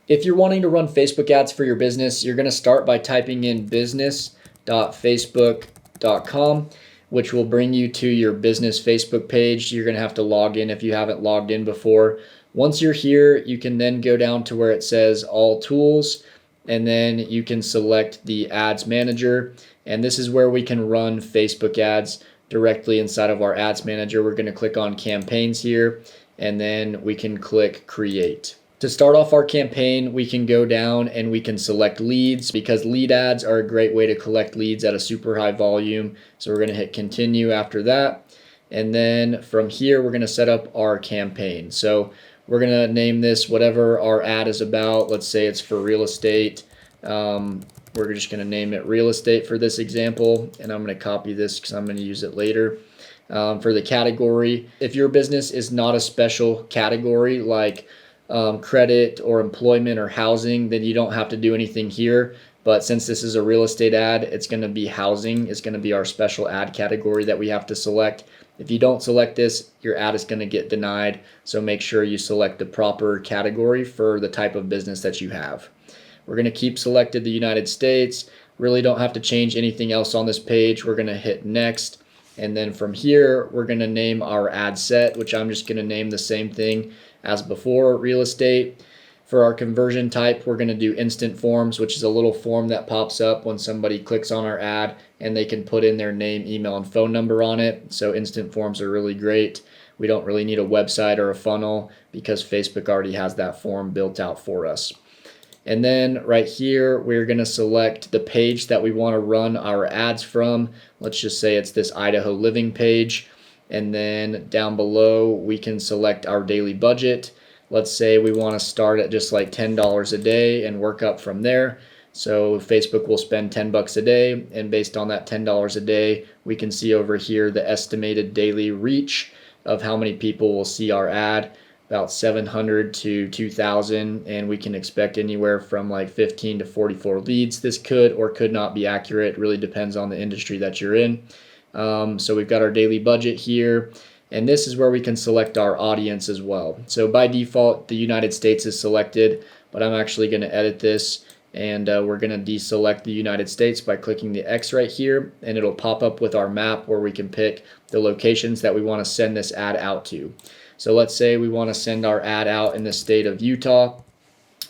If you're wanting to run Facebook ads for your business, you're going to start by typing in business.facebook.com, which will bring you to your business Facebook page. You're going to have to log in if you haven't logged in before. Once you're here, you can then go down to where it says all tools, and then you can select the ads manager. And this is where we can run Facebook ads directly inside of our ads manager. We're going to click on campaigns here, and then we can click create. To start off our campaign, we can go down and we can select leads, because lead ads are a great way to collect leads at a super high volume. So we're going to hit continue after that. And then from here, we're going to set up our campaign. So we're going to name this whatever our ad is about. Let's say it's for real estate. We're just going to name it real estate for this example. And I'm going to copy this because I'm going to use it later. For the category, if your business is not a special category like credit or employment or housing, then you don't have to do anything here. But since this is a real estate ad, it's going to be housing. It's going to be our special ad category that we have to select. If you don't select this, your ad is going to get denied. So make sure you select the proper category for the type of business that you have. We're going to keep selected the United States. Really don't have to change anything else on this page. We're going to hit next. And then from here, we're going to name our ad set, which I'm just going to name the same thing as before, real estate. For our conversion type, we're going to do instant forms, which is a little form that pops up when somebody clicks on our ad and they can put in their name, email, and phone number on it. So instant forms are really great. We don't really need a website or a funnel because Facebook already has that form built out for us. And then right here, we're going to select the page that we want to run our ads from. Let's just say it's this Idaho Living page. And then down below, we can select our daily budget. Let's say we want to start at just like $10 a day and work up from there. So Facebook will spend $10 a day, and based on that $10 a day, we can see over here the estimated daily reach of how many people will see our ad, about 700 to 2,000, and we can expect anywhere from like 15 to 44 leads. This could or could not be accurate. It really depends on the industry that you're in. So we've got our daily budget here, and this is where we can select our audience as well. So by default, the United States is selected, but I'm actually going to edit this, and we're going to deselect the United States by clicking the X right here, and it'll pop up with our map where we can pick the locations that we want to send this ad out to. So let's say we want to send our ad out in the state of Utah.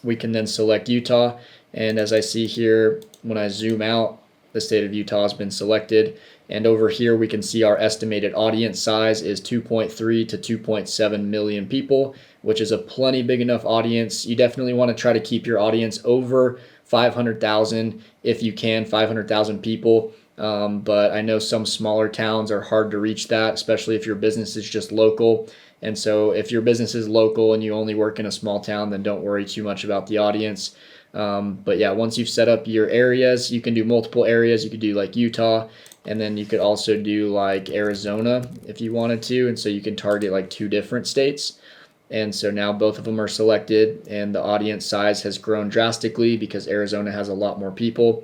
We can then select Utah, and as I see here, when I zoom out, the state of Utah has been selected. And over here, we can see our estimated audience size is 2.3 to 2.7 million people, which is a plenty big enough audience. You definitely want to try to keep your audience over 500,000 if you can, 500,000 people. But I know some smaller towns are hard to reach that, especially if your business is just local. And so if your business is local and you only work in a small town, then don't worry too much about the audience. But yeah, once you've set up your areas, you can do multiple areas. You could do like Utah, and then you could also do like Arizona if you wanted to. And so you can target like 2 different states. And so now both of them are selected, and the audience size has grown drastically because Arizona has a lot more people.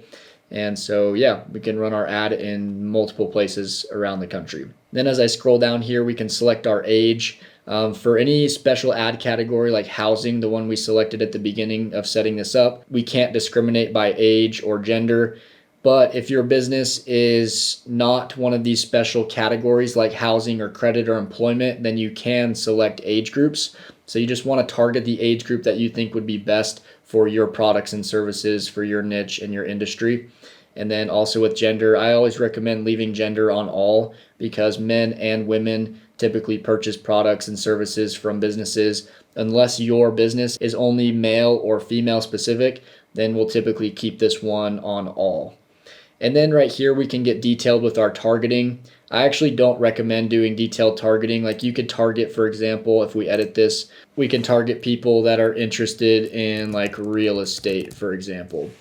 And so yeah, we can run our ad in multiple places around the country. Then as I scroll down here, we can select our age. For any special ad category like housing, the one we selected at the beginning of setting this up, we can't discriminate by age or gender. But if your business is not one of these special categories like housing or credit or employment, then you can select age groups. So you just want to target the age group that you think would be best for your products and services, for your niche and your industry. And then also with gender, I always recommend leaving gender on all, because men and women typically purchase products and services from businesses. Unless your business is only male or female specific, then we'll typically keep this one on all. And then right here, we can get detailed with our targeting. I actually don't recommend doing detailed targeting. Like you could target, for example, if we edit this, we can target people that are interested in like real estate, for example.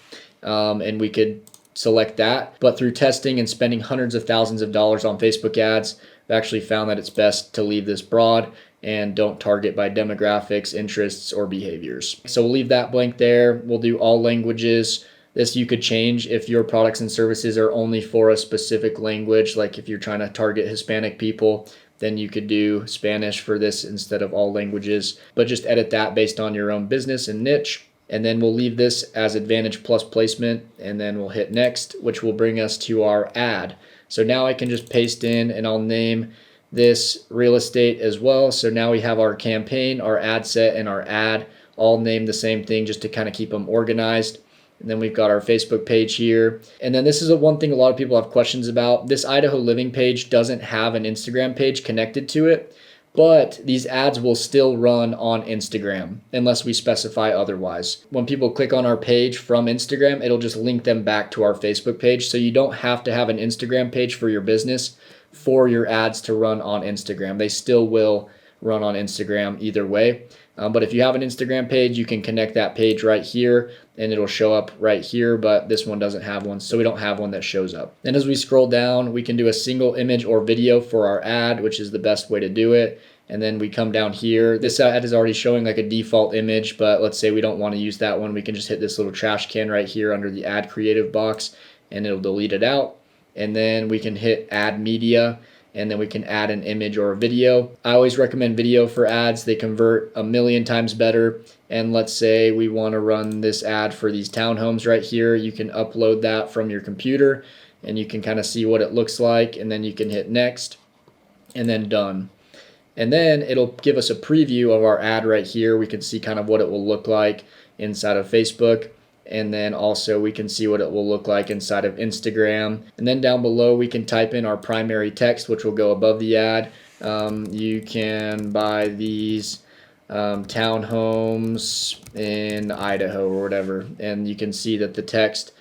And we could select that. But through testing and spending hundreds of thousands of dollars on Facebook ads, I've actually found that it's best to leave this broad and don't target by demographics, interests, or behaviors. So we'll leave that blank there. We'll do all languages. This you could change if your products and services are only for a specific language. Like if you're trying to target Hispanic people, then you could do Spanish for this instead of all languages. But just edit that based on your own business and niche. And then we'll leave this as Advantage Plus placement, and then we'll hit next, which will bring us to our ad. So now I can just paste in, and I'll name this real estate as well. So now we have our campaign, our ad set, and our ad all named the same thing just to kind of keep them organized. And then we've got our Facebook page here. And then this is one thing a lot of people have questions about. This Idaho Living page doesn't have an Instagram page connected to it, but these ads will still run on Instagram unless we specify otherwise. When people click on our page from Instagram, it'll just link them back to our Facebook page. So you don't have to have an Instagram page for your business for your ads to run on Instagram. They still will run on Instagram either way. But if you have an Instagram page, you can connect that page right here and it'll show up right here, but this one doesn't have one, so we don't have one that shows up. And as we scroll down, we can do a single image or video for our ad, which is the best way to do it. And then we come down here. This ad is already showing like a default image, but let's say we don't want to use that one. We can just hit this little trash can right here under the ad creative box and it'll delete it out. And then we can hit add media, and then we can add an image or a video. I always recommend video for ads. They convert 1,000,000 times better. And let's say we want to run this ad for these townhomes right here. You can upload that from your computer and you can kind of see what it looks like, and then you can hit next and then done. And then it'll give us a preview of our ad right here. We can see kind of what it will look like inside of Facebook. And then also we can see what it will look like inside of Instagram. And then down below we can type in our primary text, which will go above the ad. You can buy these townhomes in Idaho or whatever. And you can see that the text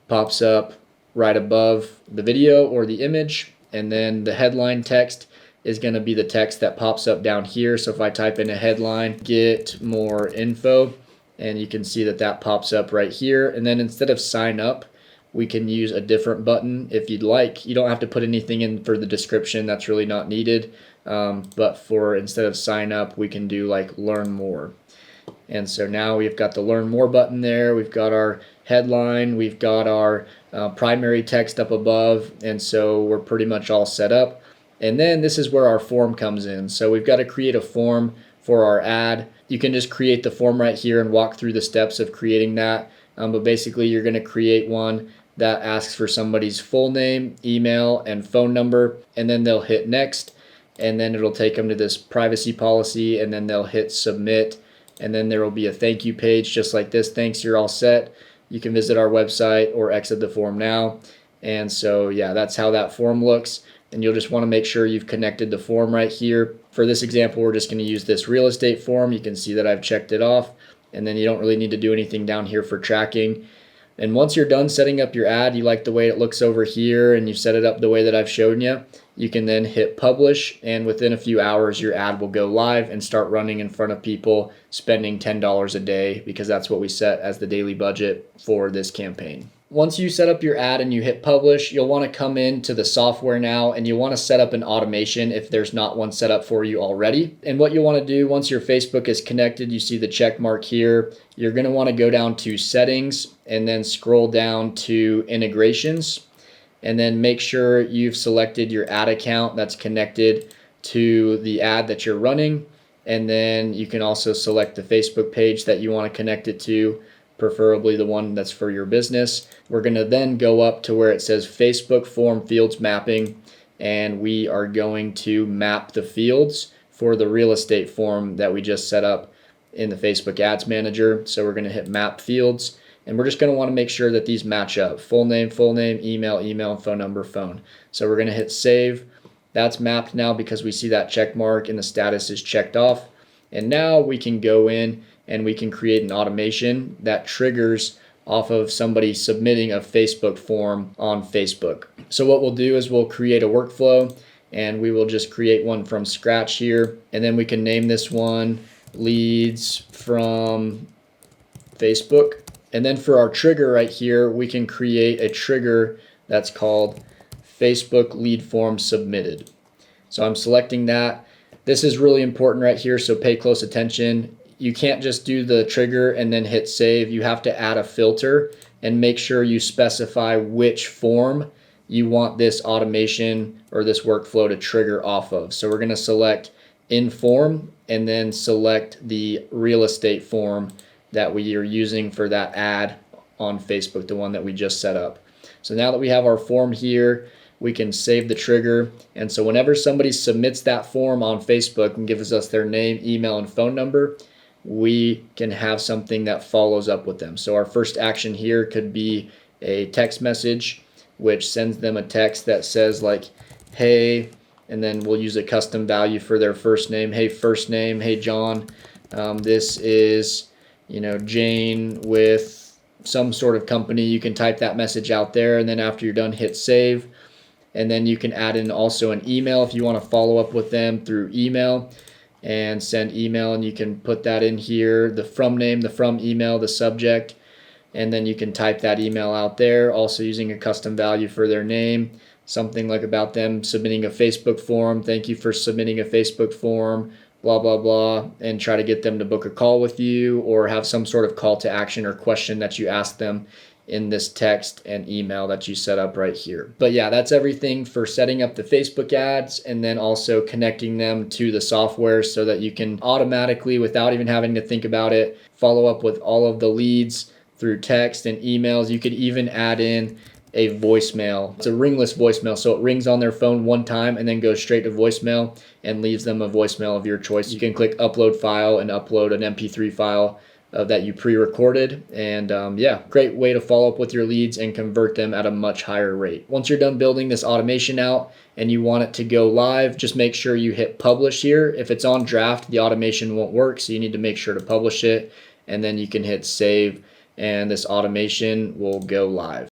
pops up right above the video or the image. And then the headline text is going to be the text that pops up down here. So if I type in a headline, get more info, and you can see that that pops up right here. And then instead of sign up, we can use a different button if you'd like. You don't have to put anything in for the description. That's really not needed. But for instead of sign up, we can do like learn more. And so now we've got the learn more button there. We've got our headline. We've got our primary text up above. And so we're pretty much all set up. And then this is where our form comes in. So we've got to create a form for our ad. You can just create the form right here and walk through the steps of creating that. But basically you're going to create one that asks for somebody's full name, email, and phone number, and then they'll hit next, and then it'll take them to this privacy policy, and then they'll hit submit, and then there will be a thank you page just like this. Thanks, you're all set. You can visit our website or exit the form now. And so yeah, that's how that form looks. And you'll just want to make sure you've connected the form right here. For this example, we're just going to use this real estate form. You can see that I've checked it off, and then you don't really need to do anything down here for tracking. And once you're done setting up your ad, you like the way it looks over here, and you've set it up the way that I've shown you, you can then hit publish, and within a few hours your ad will go live and start running in front of people spending $10 a day, because that's what we set as the daily budget for this campaign. Once you set up your ad and you hit publish, you'll want to come into the software now, and you want to set up an automation if there's not one set up for you already. And what you want to do once your Facebook is connected, you see the check mark here, you're going to want to go down to settings and then scroll down to integrations, and then make sure you've selected your ad account that's connected to the ad that you're running. And then you can also select the Facebook page that you want to connect it to, preferably the one that's for your business. We're going to then go up to where it says Facebook form fields mapping, and we are going to map the fields for the real estate form that we just set up in the Facebook Ads Manager. So we're going to hit map fields, and we're just going to want to make sure that these match up. Full name, email, and phone number, phone. So we're going to hit save. That's mapped now because we see that check mark and the status is checked off. And now we can go in and we can create an automation that triggers off of somebody submitting a Facebook form on Facebook. So what we'll do is we'll create a workflow, and we will just create one from scratch here. And then we can name this one leads from Facebook. And then for our trigger right here, we can create a trigger that's called Facebook lead form submitted. So I'm selecting that. This is really important right here, so pay close attention. You can't just do the trigger and then hit save. You have to add a filter and make sure you specify which form you want this automation or this workflow to trigger off of. So we're going to select in form and then select the real estate form that we are using for that ad on Facebook, the one that we just set up. So now that we have our form here, we can save the trigger. And so whenever somebody submits that form on Facebook and gives us their name, email, and phone number, we can have something that follows up with them. So our first action here could be a text message, which sends them a text that says like, hey, and then we'll use a custom value for their first name. Hey, first name. Hey, John. This is, Jane with some sort of company. You can type that message out there, and then after you're done, hit save. And then you can add in also an email if you want to follow up with them through email, and send email, and you can put that in here, the from name, the from email, the subject, and then you can type that email out there, also using a custom value for their name, something like about them submitting a Facebook form, thank you for submitting a Facebook form, blah, blah, blah, and try to get them to book a call with you, or have some sort of call to action or question that you ask them in this text and email that you set up right here. But yeah, that's everything for setting up the Facebook ads, and then also connecting them to the software so that you can automatically, without even having to think about it, follow up with all of the leads through text and emails. You could even add in a voicemail. It's a ringless voicemail, so it rings on their phone one time and then goes straight to voicemail and leaves them a voicemail of your choice. You can click upload file and upload an MP3 file that you pre-recorded, and great way to follow up with your leads and convert them at a much higher rate. Once you're done building this automation out and you want it to go live, just make sure you hit publish here. If it's on draft, the automation won't work, so you need to make sure to publish it, and then you can hit save, and this automation will go live.